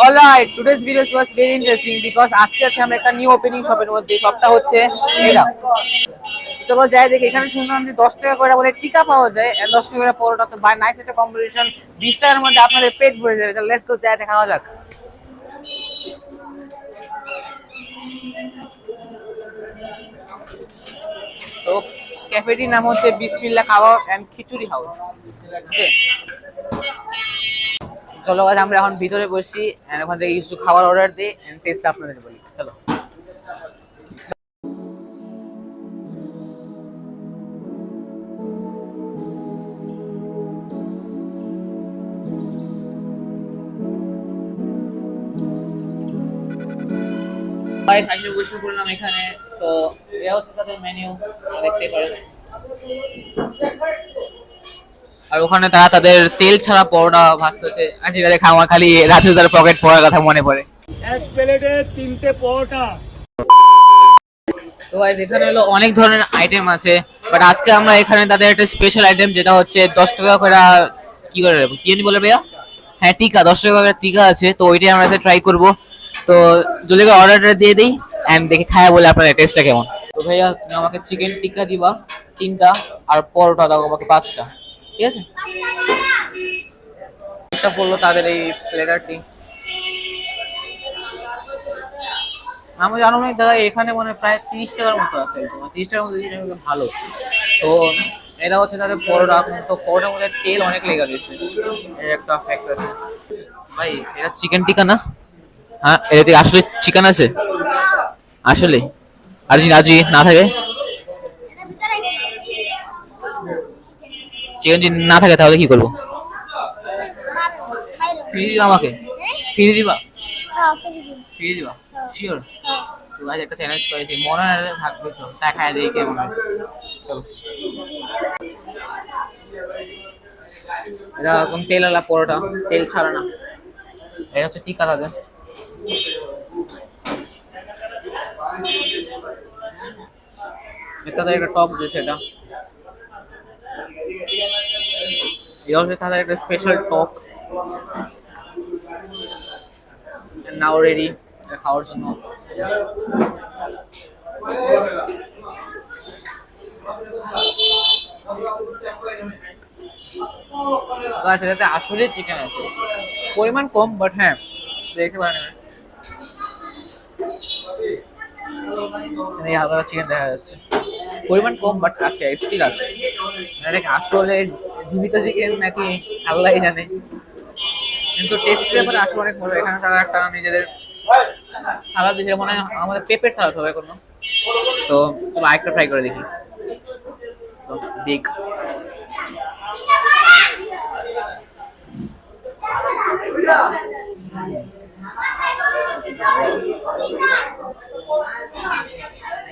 Alright, today's video was very interesting because আজকে আছে আমরা একটা নিউ ওপেনিং শপের মধ্যে। শপটা হচ্ছে এটা। চলো যাই দেখি। এখানে শুনলাম যে 10 টাকা করে বলে টিকা পাওয়া যায়, 10 টাকা করে পরোটা। তো বাই নাইস একটা কম্বিনেশন, 20 টাকার মধ্যে আপনাদের পেট ভরে যাবে। তাহলে লেটস গো, যাই দেখা যাক। তো ক্যাফেটির নাম হচ্ছে বিসমিল্লাহ কাবাব এন্ড খিচুড়ি হাউস। ওকে, চলো গাইস আমরা এখন ভিতরে বসি এন্ড ওখান থেকে কিছু খাবার অর্ডার দিই এন্ড টেস্ট আপনাদের বলি। চলো। গাইস আসলে বসে পড়লাম এখানে। তো এটা হচ্ছে তাদের মেনু, দেখতে পারেন। আর ওখানে তারা তাদের তেল ছাড়া পরোটা ভাজতেছে। আজ এটা দেখে আমার খালি রাজুদার পকেট পড়ার কথা মনে পড়ে। এক প্লেটে 3টে পরোটা। তো গাইস এখানে হলো অনেক ধরনের আইটেম আছে, বাট আজকে আমরা এখানে তাদের একটা স্পেশাল আইটেম যেটা হচ্ছে 10 টাকা করে। কি করে কি জানি বলে ভাইয়া? হ্যাঁ টিকা, 10 টাকা করে টিকা আছে। তো ওইটাই আমরা ট্রাই করব। তো জলদি করে অর্ডারটা দিয়ে দিই এন্ড দেখি খায়া বলে আপনাদের টেস্টটা কেমন। তো ভাইয়া তুমি আমাকে চিকেন টিক্কা দিবা 3টা, আর পরোটা দাও আমাকে 5টা, ঠিক আছে? এটা বললো তাদের এই প্লেটারটি। আমি জানো না দাদা, এখানে মানে প্রায় 30 টাকার মতো আছে। 30 টাকার মতো ভালো। তো এটা হচ্ছে তাদের পরোটা। তো পরোটার মধ্যে তেল অনেক লেগে গেছে, এর একটা ফ্যাক্ট আছে। ভাই এটা চিকেন টিক্কা না? হ্যাঁ, এটাতে আসলে চিকেন আছে আসলে? আর যদি আজি না থাকে, চিকেন যদি না থাকে তাহলে কি করবো? ফ্রি দিবা আমাকে? ফ্রি দিবা? ফ্রি দিবা শিওর? তো গাইস একটা চ্যালেঞ্জ করেছি, মনে হয় ভাগ পেয়েছো, চা খায় দেখি কেমন হয়। চলো। এটা একদম তেলালা পরোটা, তেল ছাড়া না। এটা হচ্ছে টিক্কা তাদের। এটা তাদের একটা টক দিয়েছে। এটা হচ্ছে তাদের একটা স্পেশাল টক। নাও রেডি খাওয়ার জন্য। এটাতে আসলে চিকেন আছে, পরিমাণ কম, বাট হ্যাঁ দেখতে পারেন হালকা চিকেন দেখা যাচ্ছে। পরিমাণ কম বাট আছে, স্টিল আছে। এটাকে আসলে জীবিত চিকেন নাকি আল্লাহই জানে, কিন্তু টেস্ট ব্যাপারে আসলে অনেক মজা। এখানে তারা একটা নিজেদের সালাদ দিয়েছে, মনে হয় আমাদের পেঁপের সালাদ হবে কোনো। তো চলো আরেকটা ট্রাই করে দেখি। তো দেখ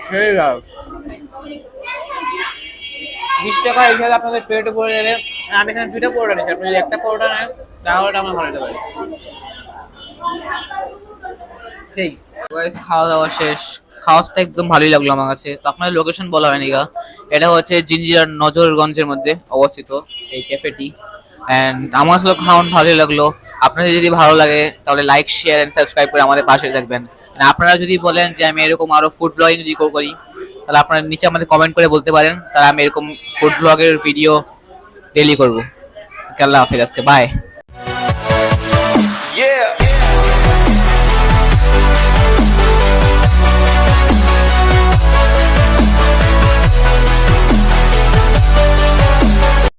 সেই 20 টাকা এখানে আপনাদের পেটে পড়ে যাবে। আমি এখানে 2টা পরোটা নিচ্ছি, আপনি যদি একটা পরোটা নেন তাহলে আমার ভালো লাগবে। ঠিক গাইস, খাওয়া দাওয়া শেষ। খাওয়াটা একদম ভালোই লাগলো আমার কাছে। তো আপনাদের লোকেশন বলা হয়নি গা, এটা হচ্ছে জিঞ্জিরার নজরগঞ্জের মধ্যে অবস্থিত এই ক্যাফেটি। এন্ড আমার আসলে খাওয়ান ভালোই লাগলো। আপনাদের যদি ভালো লাগে তাহলে লাইক শেয়ার এন্ড সাবস্ক্রাইব করে আমাদের পাশে থাকবেন। আপনারা যদি বলেন যে আমি এরকম আরো ফুড ব্লগিং যদি করি, তাহলে আপনারা নিচে আমাদের কমেন্ট করে বলতে পারেন, তাহলে আমি এরকম ফুড ব্লগের ভিডিও ডেইলি করবো। আল্লাহ হাফেজ, আজকে বাই।